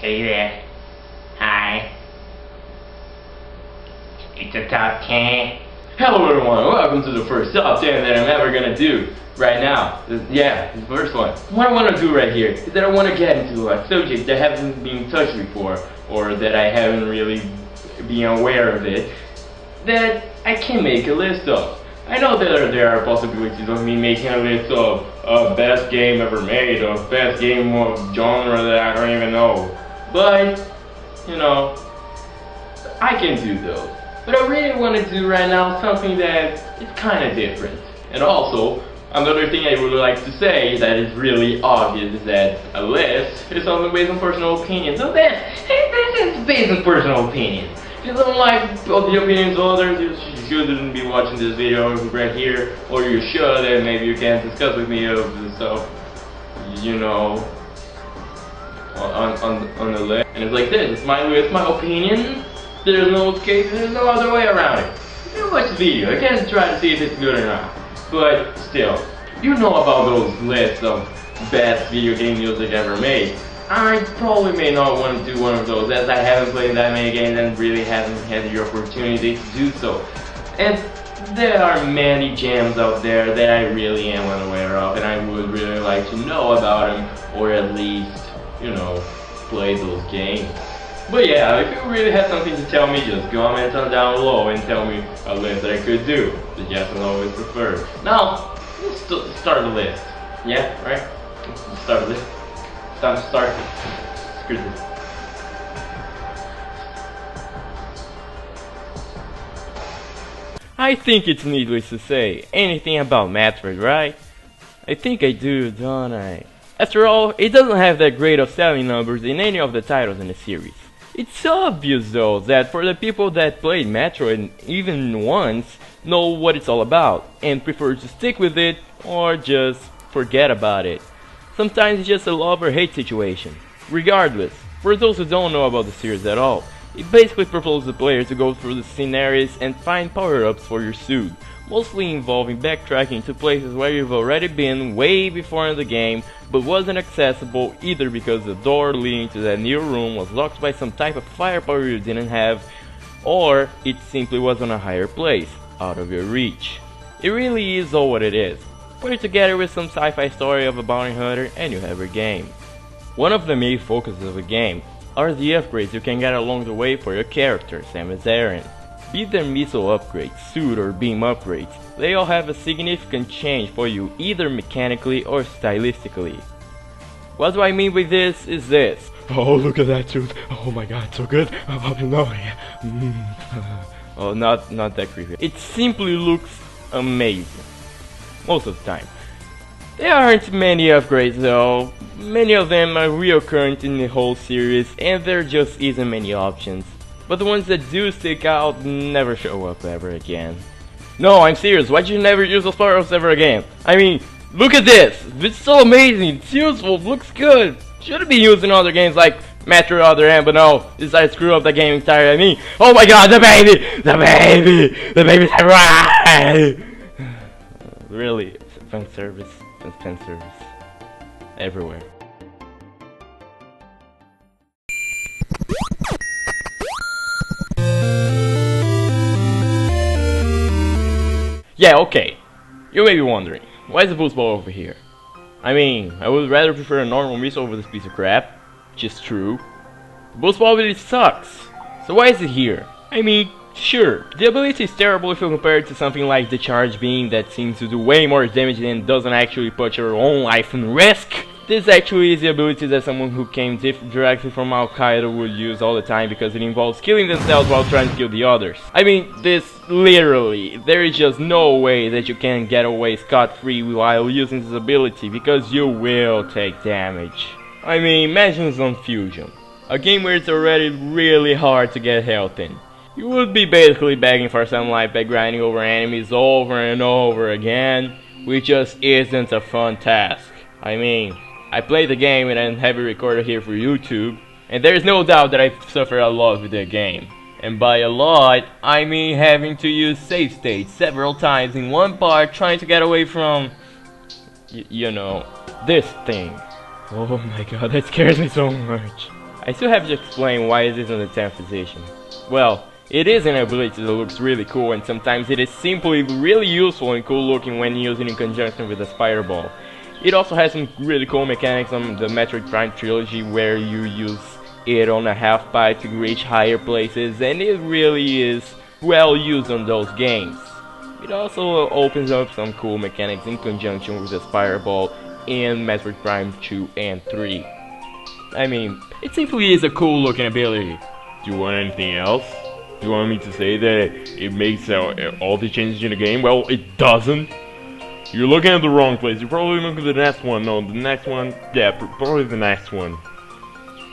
Hey there. Hi. It's a top 10. Hello everyone, welcome to the first top 10 that I'm ever gonna do right now. Yeah, the first one. What I want to do right here is that I want to get into a subject that hasn't been touched before, or that I haven't really been aware of it, that I can make a list of. I know that there are possibilities of me making a list of best game ever made, of best game of genre that I don't even know. But, you know, I can do those. But I really want to do right now something that is kind of different. And also, another thing I would like to say that is really obvious is that a list is something based on personal opinion. So this is based on personal opinion. If you don't like the opinions of others, you shouldn't be watching this video right here. Or you should, and maybe you can discuss with me of the stuff, you know, on the list. And it's like this, it's my list, my opinion. There's no escape, there's no other way around it. You watch the video, I can try to see if it's good or not. But still, you know about those lists of best video game music ever made. I probably may not want to do one of those, as I haven't played that many games and really haven't had the opportunity to do so. And there are many gems out there that I really am unaware of, and I would really like to know about them, or at least, you know, play those games. But yeah, if you really have something to tell me, just comment down below and tell me a list that I could do. The yes and no is preferred. Now, let's start the list. Yeah, right? Let's start the list. It's time to start. Screw this. I think it's needless to say anything about Metroid, right? I think I do, don't I? After all, it doesn't have that great of selling numbers in any of the titles in the series. It's obvious though that for the people that played Metroid even once know what it's all about and prefer to stick with it or just forget about it. Sometimes it's just a love or hate situation. Regardless, for those who don't know about the series at all, it basically proposes the player to go through the scenarios and find power-ups for your suit, mostly involving backtracking to places where you've already been way before in the game, but wasn't accessible either because the door leading to that new room was locked by some type of firepower you didn't have, or it simply was on a higher place, out of your reach. It really is all what it is. Put it together with some sci-fi story of a bounty hunter and you have your game. One of the main focuses of the game are the upgrades you can get along the way for your character, Samus Aran. Be them missile upgrades, suit or beam upgrades, they all have a significant change for you either mechanically or stylistically. What do I mean by this is this. Oh, look at that suit. Oh my god, so good. Oh no. Oh, not that creepy. It simply looks amazing. Most of the time. There aren't many upgrades though. Many of them are reoccurring in the whole series and there just isn't many options. But the ones that do stick out never show up ever again. No, I'm serious, why'd you never use those power-ups ever again? I mean, look at this! It's so amazing, it's useful, looks good! Should've been used in other games like Metroid Other M, but no, decided to screw up the game entirely. I mean, oh my god, the baby! The baby! The baby's right! Really, fan service, everywhere. Yeah, okay. You may be wondering, why is the boost ball over here? I mean, I would rather prefer a normal missile over this piece of crap. Just true. The boost ball really sucks. So why is it here? I mean, sure, the ability is terrible if you compare it to something like the charge beam that seems to do way more damage and doesn't actually put your own life in risk. This actually is the ability that someone who came directly from Al-Qaeda would use all the time because it involves killing themselves while trying to kill the others. I mean, this literally, there is just no way that you can get away scot-free while using this ability because you will take damage. I mean, imagine some Fusion, a game where it's already really hard to get health in. You would be basically begging for some life by grinding over enemies over and over again, which just isn't a fun task. I mean, I played the game and I have it recorded here for YouTube, and there is no doubt that I suffered a lot with the game. And by a lot, I mean having to use save states several times in one part trying to get away from, you know, this thing. Oh my god, that scares me so much. I still have to explain why it is in the 10th position. Well, it is an ability that looks really cool, and sometimes it is simply really useful and cool looking when used in conjunction with a spider ball. It also has some really cool mechanics on the Metroid Prime trilogy where you use it on a half pipe to reach higher places, and it really is well used on those games. It also opens up some cool mechanics in conjunction with the spider ball in Metroid Prime 2 and 3. I mean, it simply is a cool looking ability. Do you want anything else? Do you want me to say that it makes all the changes in the game? Well, it doesn't. You're looking at the wrong place. You're probably looking at the next one. No, the next one. Yeah, probably the next one.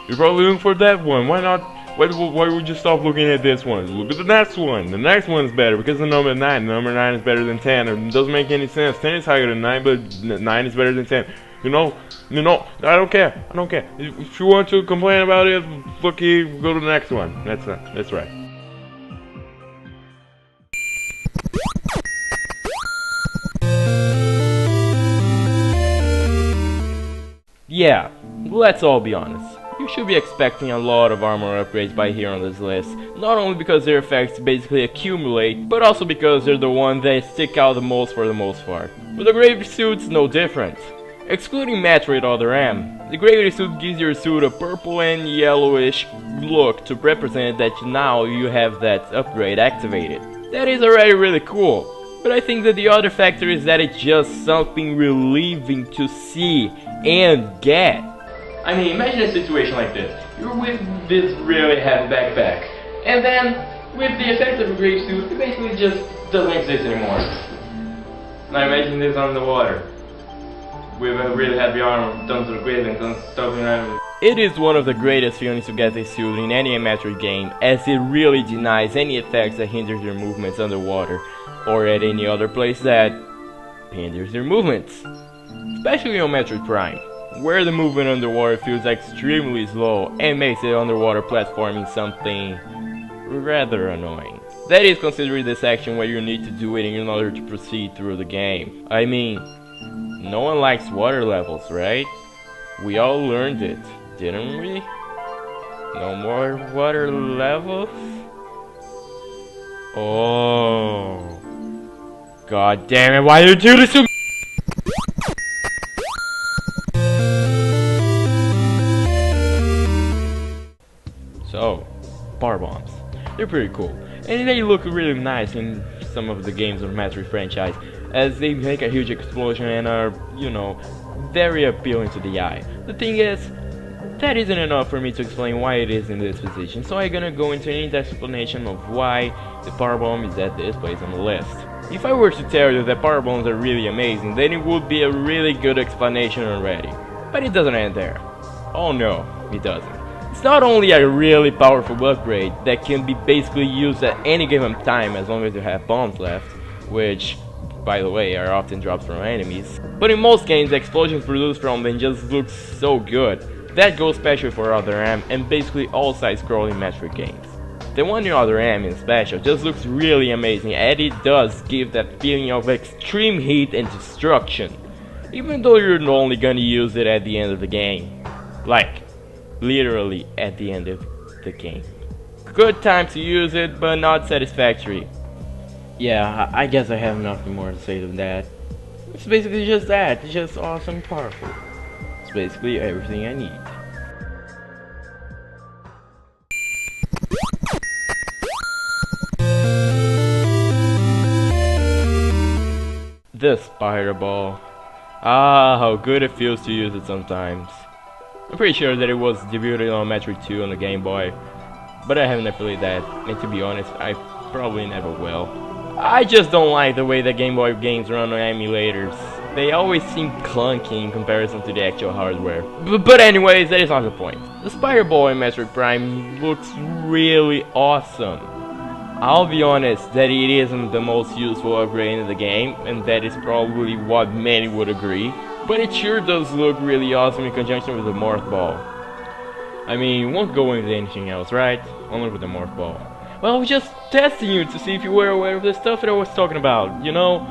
You're probably looking for that one. Why not? Why would you stop looking at this one? Look at the next one. The next one is better because the number 9. The number 9 is better than 10. It doesn't make any sense. 10 is higher than 9, but 9 is better than 10. You know, I don't care. I don't care. If you want to complain about it, go to the next one. That's right. Yeah, let's all be honest. You should be expecting a lot of armor upgrades by here on this list, not only because their effects basically accumulate, but also because they're the ones that stick out the most for the most part. With the Gravity Suit's no different. Excluding Metroid Other M, the Gravity Suit gives your suit a purple and yellowish look to represent that now you have that upgrade activated. That is already really cool. But I think that the other factor is that it's just something relieving to see and get. I mean, imagine a situation like this. You're with this really heavy backpack, and then with the effect of a grave suit, it basically just doesn't exist anymore. Now imagine this on the water, with a really heavy armor, tons of grave and tons of stuff around. It is one of the greatest feelings to get this suit in any Metroid game, as it really denies any effects that hinders your movements underwater, or at any other place that hinders your movements. Especially on Metroid Prime, where the movement underwater feels extremely slow and makes the underwater platforming something rather annoying. That is considering the section where you need to do it in order to proceed through the game. I mean, no one likes water levels, right? We all learned it, didn't we? No more water levels? Oh. God damn it, why do you do this to me? So, power bombs. They're pretty cool. And they look really nice in some of the games of the Metroid franchise, as they make a huge explosion and are, you know, very appealing to the eye. The thing is, that isn't enough for me to explain why it is in this position, so I'm gonna go into an in-depth explanation of why the power bomb is at this place on the list. If I were to tell you that power bombs are really amazing, then it would be a really good explanation already. But it doesn't end there. Oh no, it doesn't. It's not only a really powerful upgrade that can be basically used at any given time as long as you have bombs left, which, by the way, are often dropped from enemies, but in most games the explosions produced from them just look so good. That goes special for Other M and basically all side-scrolling Metroid games. The one in Other M in special just looks really amazing, and it does give that feeling of extreme heat and destruction, even though you're only gonna use it at the end of the game. Like, literally at the end of the game. Good time to use it, but not satisfactory. Yeah, I guess I have nothing more to say than that. It's basically just that, it's just awesome and powerful. It's basically everything I need. The spider ball. Ah, how good it feels to use it sometimes. I'm pretty sure that it was debuted on Metroid 2 on the Game Boy, but I haven't played that, and to be honest, I probably never will. I just don't like the way the Game Boy games run on emulators. They always seem clunky in comparison to the actual hardware. But anyways, that is not the point. The spider ball in Metroid Prime looks really awesome. I'll be honest that it isn't the most useful upgrade in the game, and that is probably what many would agree. But it sure does look really awesome in conjunction with the Morph ball. I mean, won't go into anything else, right? Only with the Morph ball. Well, I was just testing you to see if you were aware of the stuff that I was talking about, you know?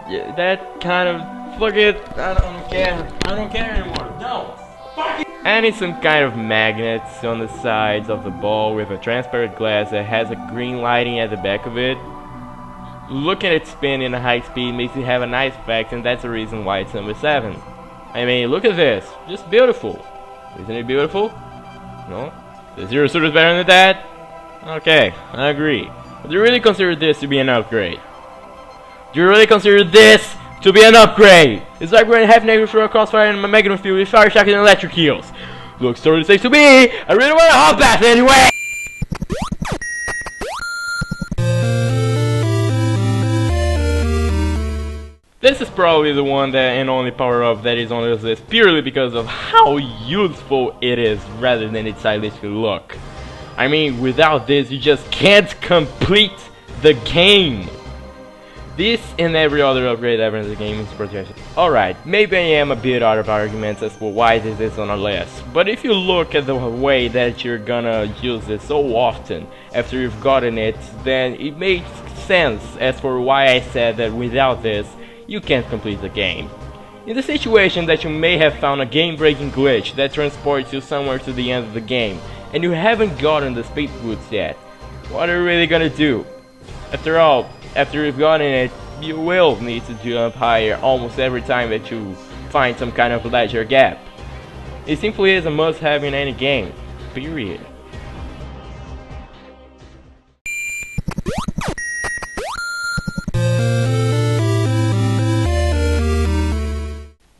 Yeah, that kind of... Fuck it, I don't care. I don't care anymore. No! Fuck it! and it's some kind of magnets on the sides of the ball with a transparent glass that has a green lighting at the back of it. Looking at it spin in a high speed makes it have a nice effect, and that's the reason why it's number 7. I mean, look at this, just beautiful. Isn't it beautiful? No? The Zero Suit is better than that? Okay, I agree. But do you really consider this to be an upgrade? Do you really consider this to be an upgrade? It's like when half negative through a crossfire and a magnetic field with fire shock and electric heals. Looks totally safe to me. I really want to hop that anyway. This is probably the one that and only power-up that is on this list purely because of how useful it is rather than its stylistic look. I mean, without this you just can't complete the game. This and every other upgrade ever in the game is protection. Alright, maybe I am a bit out of arguments as to why this is on a list, but if you look at the way that you're gonna use it so often after you've gotten it, then it makes sense as for why I said that without this you can't complete the game. In the situation that you may have found a game-breaking glitch that transports you somewhere to the end of the game, and you haven't gotten the space boots yet, what are you really gonna do? After all, after you've gotten it, you will need to jump higher almost every time that you find some kind of ledge or gap. It simply is a must-have in any game, period.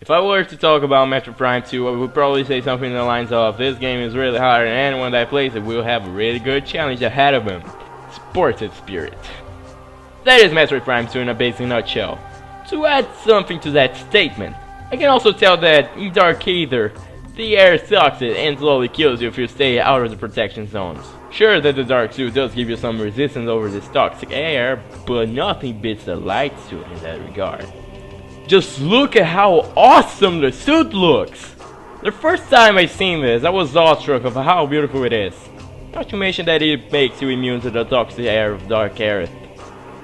If I were to talk about Metroid Prime 2, I would probably say something in the lines of, this game is really hard and anyone that plays it will have a really good challenge ahead of them. Sportive spirit. That is Metroid Prime 2 in a basic nutshell. To add something to that statement, I can also tell that in Dark Aether, the air sucks it and slowly kills you if you stay out of the protection zones. Sure that the Dark Suit does give you some resistance over this toxic air, but nothing beats the Light Suit in that regard. Just look at how awesome the suit looks! The first time I seen this, I was awestruck of how beautiful it is. Not to mention that it makes you immune to the toxic air of Dark Aerith.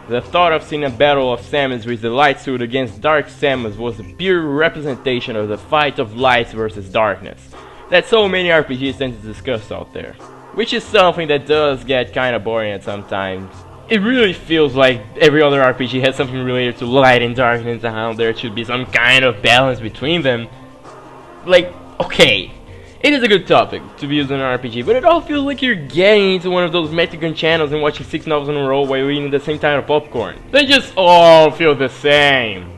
The thought of seeing a battle of Samus with the Light Suit against Dark Samus was a pure representation of the fight of light versus darkness that so many RPGs tend to discuss out there. Which is something that does get kinda boring at some times. It really feels like every other RPG has something related to light and darkness and how there should be some kind of balance between them. Like, okay, it is a good topic to be used in an RPG, but it all feels like you're getting into one of those Mexican channels and watching 6 novels in a row while eating the same kind of popcorn. They just all feel the same.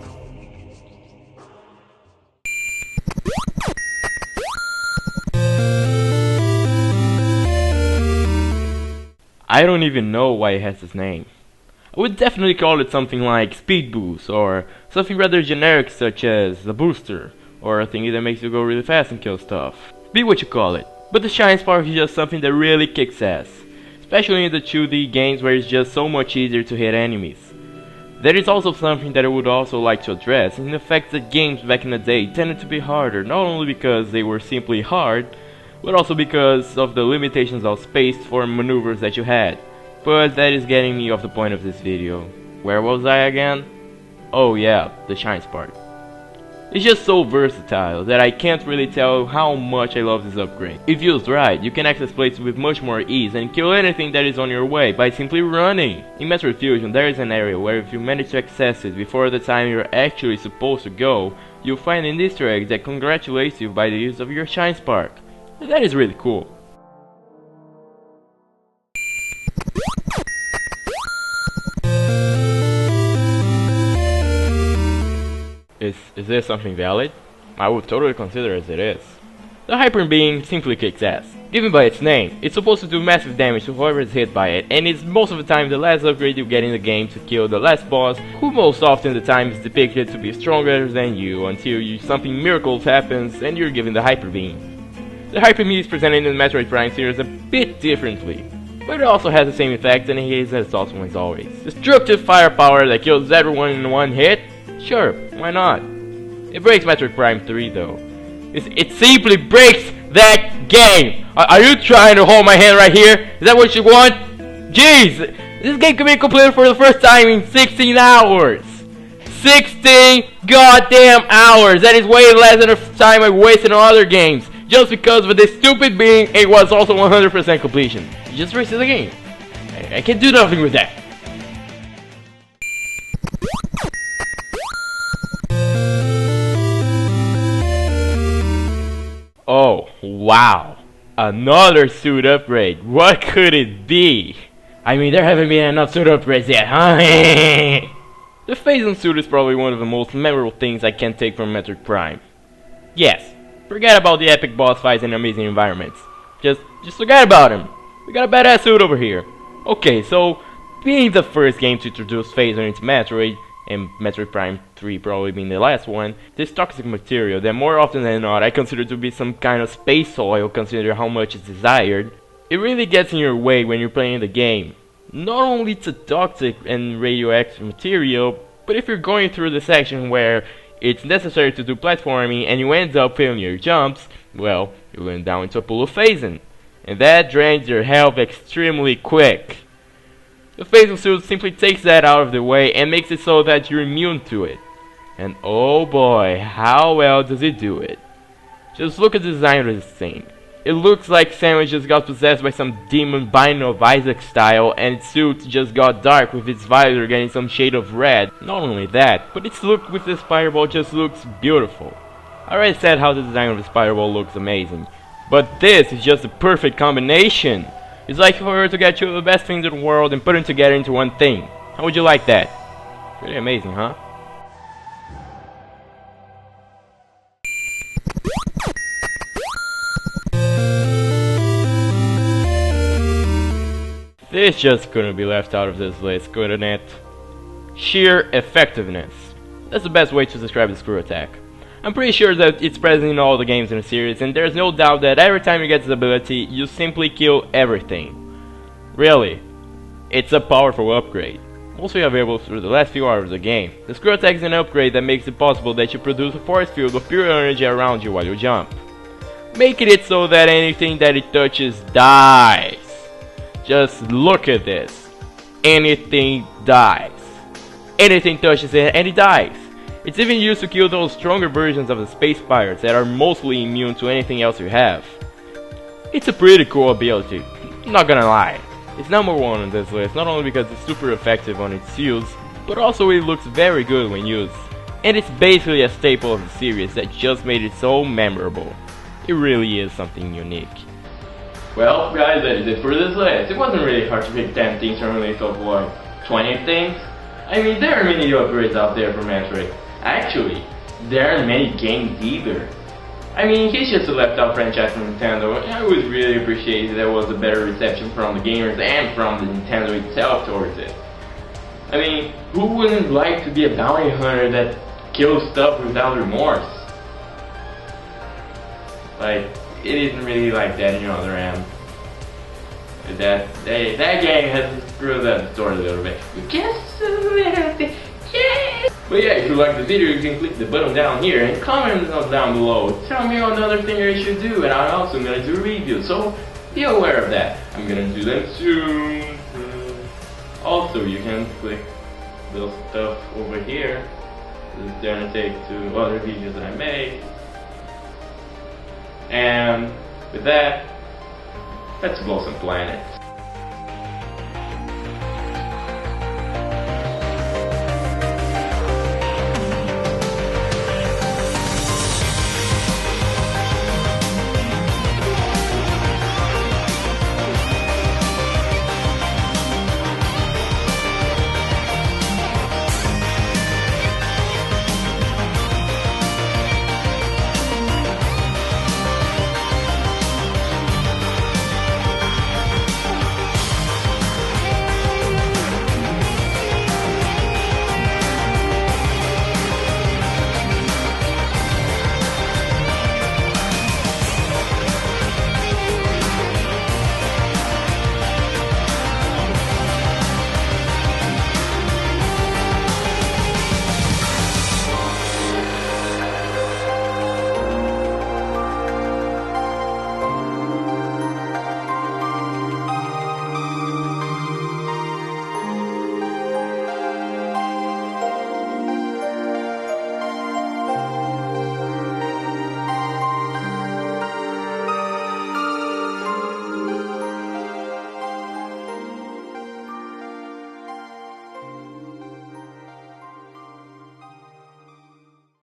I don't even know why it has this name. I would definitely call it something like Speed Boost, or something rather generic such as the Booster, or a thingy that makes you go really fast and kill stuff. Be what you call it, but the Shine Spark is just something that really kicks ass, especially in the 2D games where it's just so much easier to hit enemies. That is also something that I would also like to address, in the fact that games back in the day tended to be harder, not only because they were simply hard, but also because of the limitations of space for maneuvers that you had. But that is getting me off the point of this video. Where was I again? Oh yeah, the Shine Spark. It's just so versatile that I can't really tell how much I love this upgrade. If used right, you can access places with much more ease and kill anything that is on your way by simply running. In Metroid Fusion there is an area where if you manage to access it before the time you're actually supposed to go, you'll find an Easter egg that congratulates you by the use of your Shine Spark. That is really cool. Is this something valid? I would totally consider as it is. The Hyper Beam simply kicks ass. Given by its name, it's supposed to do massive damage to whoever is hit by it, and it's most of the time the last upgrade you get in the game to kill the last boss, who most often the time is depicted to be stronger than you until something miracles happens and you're given the Hyper Beam. The Hyper Beam is presented in the Metroid Prime series a bit differently, but it also has the same effect and it is as awesome as always. Destructive firepower that kills everyone in one hit? Sure, why not? It breaks Metroid Prime 3 though. It simply breaks that game! Are you trying to hold my hand right here? Is that what you want? Jeez! This game can be completed for the first time in 16 hours! 16 goddamn hours! That is way less than the time I wasted on other games! just because of this stupid being, it was also 100% completion. You just wasted the game. I can't do nothing with that. Oh, wow. Another suit upgrade. What could it be? I mean, there haven't been enough suit upgrades yet, huh? The Phazon suit is probably one of the most memorable things I can take from Metroid Prime. Yes, forget about the epic boss fights and amazing environments. Just forget about him. We got a badass suit over here. Okay, so, being the first game to introduce Phazon into Metroid, and Metroid Prime 3 probably being the last one, this toxic material that more often than not I consider to be some kind of space oil considering how much it's desired, it really gets in your way when you're playing the game. Not only it's a toxic and radioactive material, but if you're going through the section where it's necessary to do platforming and you end up failing your jumps, well, you went down into a pool of Phazon, and that drains your health extremely quick. The Phazon suit simply takes that out of the way and makes it so that you're immune to it. And oh boy, how well does it do it. Just look at the design of this thing. It looks like Samus just got possessed by some demon Binding of Isaac style, and its suit just got dark with its visor getting some shade of red. Not only that, but its look with this fireball just looks beautiful. I already said how the design of this fireball looks amazing, but this is just the perfect combination. It's like if I were to get two of the best things in the world and put them together into one thing. How would you like that? Pretty amazing, huh? This just couldn't be left out of this list, couldn't it? Sheer effectiveness. That's the best way to describe the screw attack. I'm pretty sure that it's present in all the games in the series, and there's no doubt that every time you get this ability, you simply kill everything. Really, it's a powerful upgrade. Mostly available through the last few hours of the game. The screw attack is an upgrade that makes it possible that you produce a force field of pure energy around you while you jump, making it so that anything that it touches dies. Just look at this. Anything dies. Anything touches it and it dies. It's even used to kill those stronger versions of the space pirates that are mostly immune to anything else you have. It's a pretty cool ability, not gonna lie. It's number one on this list, not only because it's super effective on its use, but also it looks very good when used. And it's basically a staple of the series that just made it so memorable. It really is something unique. Well guys, that is it for this list. It wasn't really hard to pick 10 things from a list of like 20 things. I mean, there are many upgrades out there for Metroid. Actually, there are many games either. I mean, he's just a left out franchise from Nintendo, and I would really appreciate if there was a better reception from the gamers and from the Nintendo itself towards it. I mean, who wouldn't like to be a bounty hunter that kills stuff without remorse? Like, it isn't really like that in other end. That game has screwed up the story a little bit. Just a little bit. Yeah. But yeah, if you like the video, you can click the button down here and comment down below. Tell me another thing I should do, and I'm also gonna do reviews, so be aware of that. I'm gonna do them soon. Also, you can click the stuff over here. It's gonna take to other videos that I make. And with that, let's blow some planets.